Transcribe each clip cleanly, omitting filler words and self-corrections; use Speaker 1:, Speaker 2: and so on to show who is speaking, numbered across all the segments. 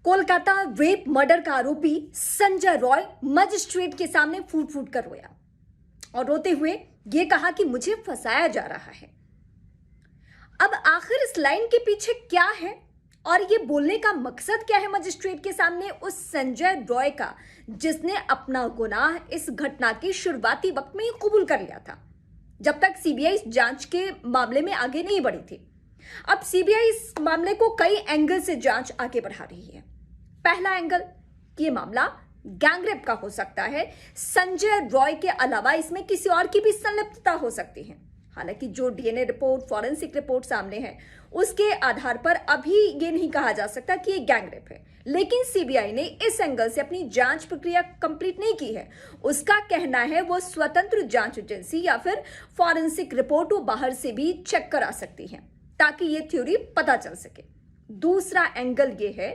Speaker 1: Kolkata rape murder का आरोपी Sanjay Roy magistrate के सामने फूट फूट कर रोया और रोते हुए यह कहा कि मुझे फंसाया जा रहा है। अब आखिर इस लाइन के पीछे क्या है और ये बोलने का मकसद क्या है मजिस्ट्रेट के सामने उस संजय रॉय का, जिसने अपना गुनाह इस घटना के शुरुआती वक्त में ही कबूल कर लिया था, जब तक सीबीआई इस जांच के मामले में आगे नहीं बढ़ी थी। अब सीबीआई इस मामले को कई एंगल से जांच आगे बढ़ा रही है। पहला एंगल कि ये मामला गैंगरेप का हो सकता है। संजय रॉय के अलावा इसमें किसी और की भी संलिप्तता हो सकती है। हालांकि जो डीएनए रिपोर्ट, फॉरेंसिक रिपोर्ट सामने है, उसके आधार पर अभी ये नहीं कहा जा सकता कि ये गैंगरेप है। लेकिन सीबीआई ने इस एंगल से अपनी जांच प्रक्रिया कंप्लीट नहीं की है। उसका कहना है वो स्वतंत्र जांच एजेंसी या फिर फॉरेंसिक रिपोर्ट वो बाहर से भी चेक करा सकती है ताकि ये थ्योरी पता चल सके। दूसरा एंगल ये है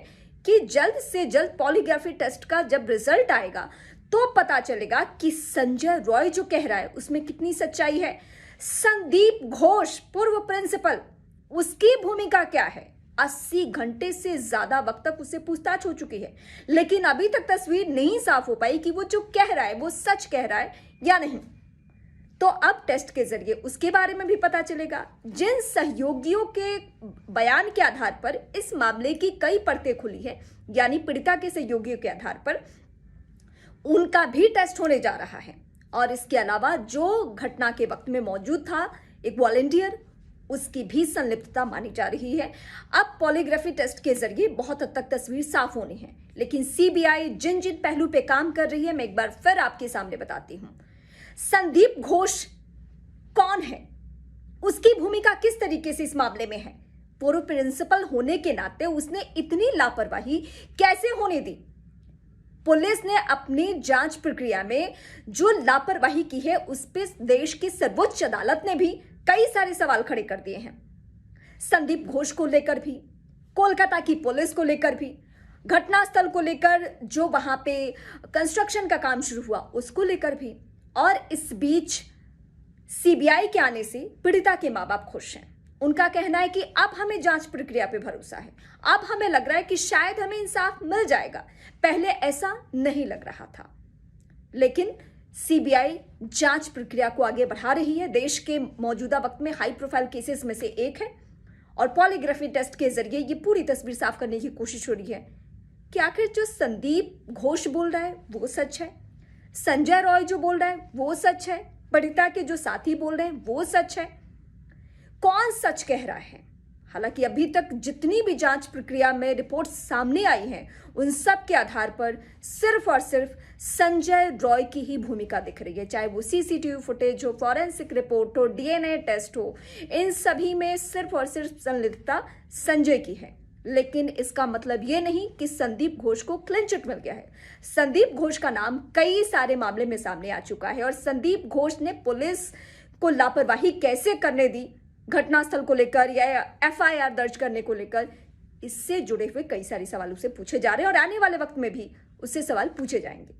Speaker 1: कि जल्द से जल्द पॉलीग्राफी टेस्ट का जब रिजल्ट आएगा तो पता चलेगा कि संजय रॉय जो कह रहा है उसमें कितनी सच्चाई है। संदीप घोष, पूर्व प्रिंसिपल, उसकी भूमिका क्या है। 80 घंटे से ज्यादा वक्त तक उससे पूछताछ हो चुकी है, लेकिन अभी तक तस्वीर नहीं साफ हो पाई कि वो जो कह रहा है वो सच कह रहा है या नहीं। तो अब टेस्ट के जरिए उसके बारे में भी पता चलेगा। जिन सहयोगियों के बयान के आधार पर इस मामले की कई परतें खुली है, यानी पीड़िता के सहयोगियों के आधार पर, उनका भी टेस्ट होने जा रहा है। और इसके अलावा जो घटना के वक्त में मौजूद था एक वॉलंटियर, उसकी भी संलिप्तता मानी जा रही है। अब पॉलीग्राफी टेस्ट के जरिए बहुत हद तक तस्वीर साफ होनी है। लेकिन सीबीआई जिन जिन पहलू पे काम कर रही है, मैं एक बार फिर आपके सामने बताती हूं। संदीप घोष कौन है, उसकी भूमिका किस तरीके से इस मामले में है। पूर्व प्रिंसिपल होने के नाते उसने इतनी लापरवाही कैसे होने दी। पुलिस ने अपनी जांच प्रक्रिया में जो लापरवाही की है उस पर देश की सर्वोच्च अदालत ने भी कई सारे सवाल खड़े कर दिए हैं। संदीप घोष को लेकर भी, कोलकाता की पुलिस को लेकर भी, घटनास्थल को लेकर जो वहां पे कंस्ट्रक्शन का काम शुरू हुआ उसको लेकर भी। और इस बीच सीबीआई के आने से पीड़िता के मां बाप खुश हैं। उनका कहना है कि अब हमें जांच प्रक्रिया पे भरोसा है, अब हमें लग रहा है कि शायद हमें इंसाफ मिल जाएगा। पहले ऐसा नहीं लग रहा था। लेकिन सीबीआई जांच प्रक्रिया को आगे बढ़ा रही है। देश के मौजूदा वक्त में हाई प्रोफाइल केसेस में से एक है और पॉलीग्राफी टेस्ट के जरिए ये पूरी तस्वीर साफ करने की कोशिश हो रही है कि आखिर जो संदीप घोष बोल रहा है वो सच है, संजय रॉय जो बोल रहा है वो सच है, पीड़िता के जो साथी बोल रहे हैं वो सच है। कौन सच कह रहा है। हालांकि अभी तक जितनी भी जांच प्रक्रिया में रिपोर्ट सामने आई हैं, उन सब के आधार पर सिर्फ और सिर्फ संजय रॉय की ही भूमिका दिख रही है। चाहे वो सीसीटीवी फुटेज हो, फॉरेंसिक रिपोर्ट हो, डीएनए टेस्ट हो, इन सभी में सिर्फ और सिर्फ संलिप्तता संजय की है। लेकिन इसका मतलब ये नहीं कि संदीप घोष को क्लीन चिट मिल गया है। संदीप घोष का नाम कई सारे मामले में सामने आ चुका है और संदीप घोष ने पुलिस को लापरवाही कैसे करने दी घटनास्थल को लेकर या एफआईआर दर्ज करने को लेकर, इससे जुड़े हुए कई सारे सवाल उससे पूछे जा रहे हैं और आने वाले वक्त में भी उससे सवाल पूछे जाएंगे।